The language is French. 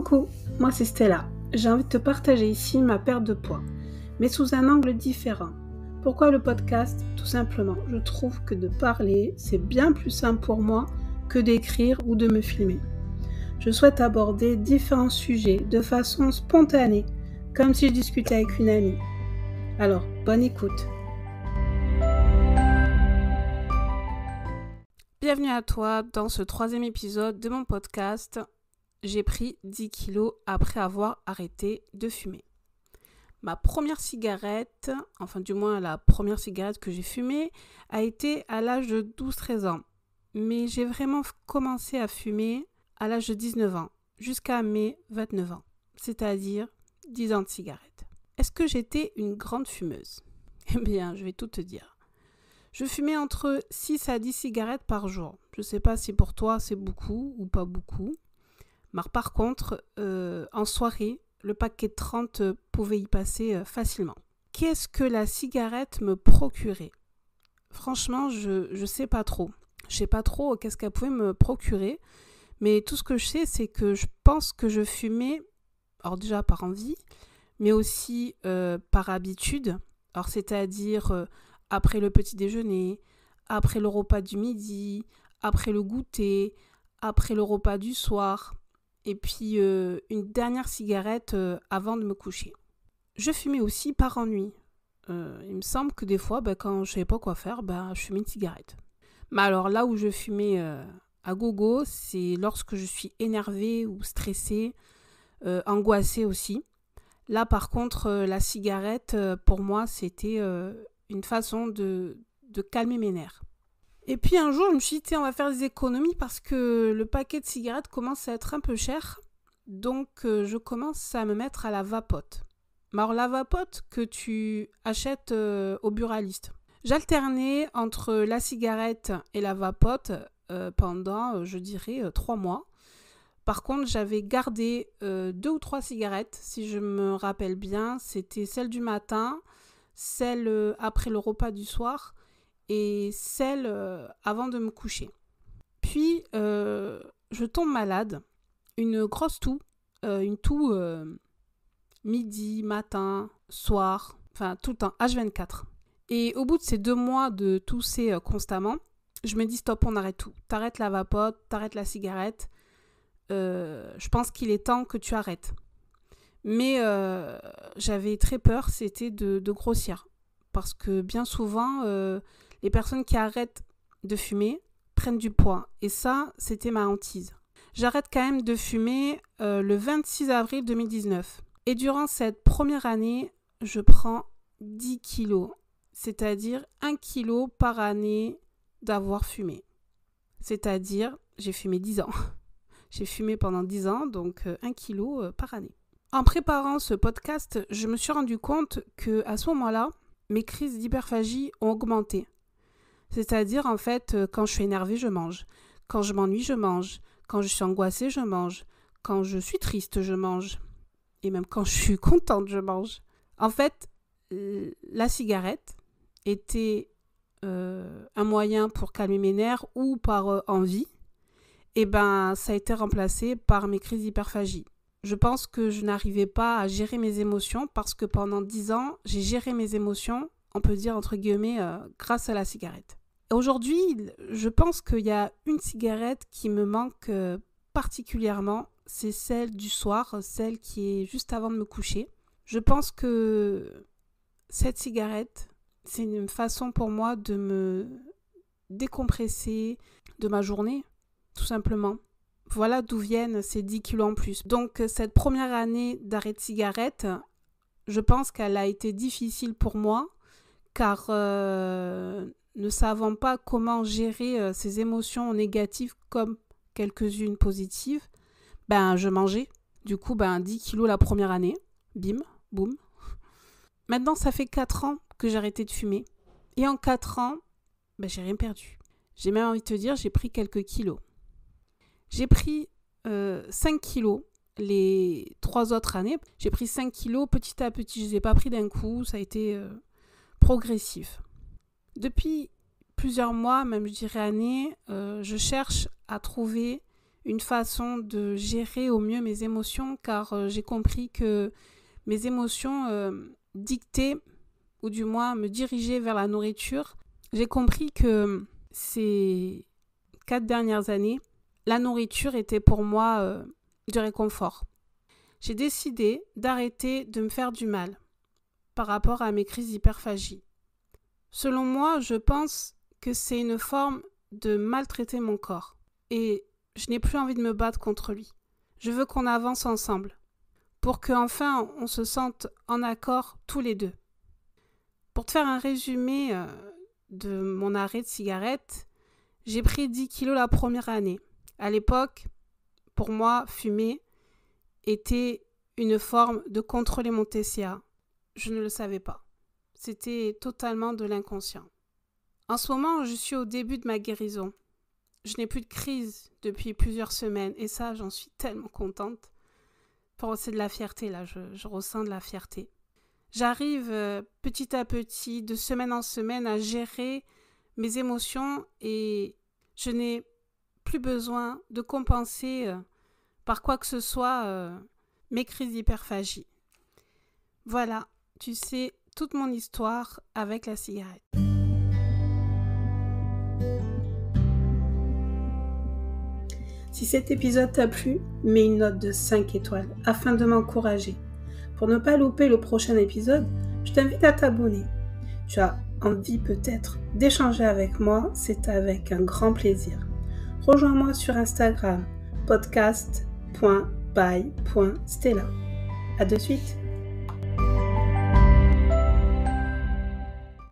Coucou, moi c'est Stella. J'ai envie de te partager ici ma perte de poids, mais sous un angle différent. Pourquoi le podcast ? Tout simplement, je trouve que de parler, c'est bien plus simple pour moi que d'écrire ou de me filmer. Je souhaite aborder différents sujets de façon spontanée, comme si je discutais avec une amie. Alors, bonne écoute. Bienvenue à toi dans ce 3e épisode de mon podcast. J'ai pris 10 kilos après avoir arrêté de fumer. Ma première cigarette, enfin du moins la première cigarette que j'ai fumée, a été à l'âge de 12-13 ans. Mais j'ai vraiment commencé à fumer à l'âge de 19 ans, jusqu'à mes 29 ans, c'est-à-dire 10 ans de cigarette. Est-ce que j'étais une grande fumeuse ? Eh bien, je vais tout te dire. Je fumais entre 6 à 10 cigarettes par jour. Je ne sais pas si pour toi c'est beaucoup ou pas beaucoup. Mais par contre, en soirée, le paquet de 30 pouvait y passer facilement. Qu'est-ce que la cigarette me procurait ? Franchement, je sais pas trop. Je sais pas trop qu'est-ce qu'elle pouvait me procurer. Mais tout ce que je sais, c'est que je pense que je fumais, alors déjà par envie, mais aussi par habitude. Alors c'est-à-dire après le petit déjeuner, après le repas du midi, après le goûter, après le repas du soir. Et puis une dernière cigarette avant de me coucher. Je fumais aussi par ennui. Il me semble que des fois, quand je ne savais pas quoi faire, je fumais une cigarette. Mais alors là où je fumais à gogo, c'est lorsque je suis énervée ou stressée, angoissée aussi. Là par contre, la cigarette, pour moi, c'était une façon de calmer mes nerfs. Et puis un jour, je me suis dit, on va faire des économies parce que le paquet de cigarettes commence à être un peu cher. Donc, je commence à me mettre à la vapote. Mais alors, la vapote que tu achètes au buraliste. J'alternais entre la cigarette et la vapote pendant, je dirais, 3 mois. Par contre, j'avais gardé 2 ou 3 cigarettes, si je me rappelle bien. C'était celle du matin, celle après le repas du soir et celle avant de me coucher. Puis, je tombe malade, une grosse toux, une toux midi, matin, soir, enfin tout le temps, H24. Et au bout de ces 2 mois de tousser constamment, je me dis stop, on arrête tout. T'arrêtes la vapote, t'arrêtes la cigarette. Je pense qu'il est temps que tu arrêtes. Mais j'avais très peur, c'était de grossir. Parce que bien souvent, les personnes qui arrêtent de fumer prennent du poids. Et ça, c'était ma hantise. J'arrête quand même de fumer le 26 avril 2019. Et durant cette première année, je prends 10 kilos. C'est-à-dire 1 kilo par année d'avoir fumé. C'est-à-dire, j'ai fumé 10 ans. J'ai fumé pendant 10 ans, donc 1 kilo par année. En préparant ce podcast, je me suis rendu compte qu'à ce moment-là, mes crises d'hyperphagie ont augmenté. C'est-à-dire, en fait, quand je suis énervée, je mange. Quand je m'ennuie, je mange. Quand je suis angoissée, je mange. Quand je suis triste, je mange. Et même quand je suis contente, je mange. En fait, la cigarette était un moyen pour calmer mes nerfs ou par envie. Et ça a été remplacé par mes crises d'hyperphagie. Je pense que je n'arrivais pas à gérer mes émotions parce que pendant 10 ans, j'ai géré mes émotions, on peut dire entre guillemets, grâce à la cigarette. Aujourd'hui, je pense qu'il y a une cigarette qui me manque particulièrement, c'est celle du soir, celle qui est juste avant de me coucher. Je pense que cette cigarette, c'est une façon pour moi de me décompresser de ma journée, tout simplement. Voilà d'où viennent ces 10 kilos en plus. Donc cette première année d'arrêt de cigarette, je pense qu'elle a été difficile pour moi, car ne savant pas comment gérer ces émotions négatives comme quelques-unes positives, je mangeais. Du coup, 10 kilos la première année. Bim, boum. Maintenant, ça fait 4 ans que j'ai arrêté de fumer. Et en 4 ans, j'ai rien perdu. J'ai même envie de te dire, j'ai pris quelques kilos. J'ai pris 5 kilos les 3 autres années. J'ai pris 5 kilos petit à petit. Je ne les ai pas pris d'un coup. Ça a été progressif. Depuis plusieurs mois, même je dirais années, je cherche à trouver une façon de gérer au mieux mes émotions car j'ai compris que mes émotions dictaient ou du moins me dirigeaient vers la nourriture. J'ai compris que ces 4 dernières années, la nourriture était pour moi du réconfort. J'ai décidé d'arrêter de me faire du mal par rapport à mes crises d'hyperphagie. Selon moi, je pense que c'est une forme de maltraiter mon corps et je n'ai plus envie de me battre contre lui. Je veux qu'on avance ensemble pour qu'enfin on se sente en accord tous les deux. Pour te faire un résumé de mon arrêt de cigarette, j'ai pris 10 kilos la première année. À l'époque, pour moi, fumer était une forme de contrôler mon TCA. Je ne le savais pas. C'était totalement de l'inconscient. En ce moment, je suis au début de ma guérison. Je n'ai plus de crise depuis plusieurs semaines et ça, j'en suis tellement contente. C'est de la fierté là, je ressens de la fierté. J'arrive petit à petit, de semaine en semaine, à gérer mes émotions et je n'ai plus besoin de compenser par quoi que ce soit mes crises d'hyperphagie. Voilà, tu sais toute mon histoire avec la cigarette. Si cet épisode t'a plu, mets une note de 5 étoiles afin de m'encourager. Pour ne pas louper le prochain épisode, je t'invite à t'abonner. Tu as envie peut-être d'échanger avec moi, c'est avec un grand plaisir. Rejoins-moi sur Instagram, podcast.by.stella. À de suite.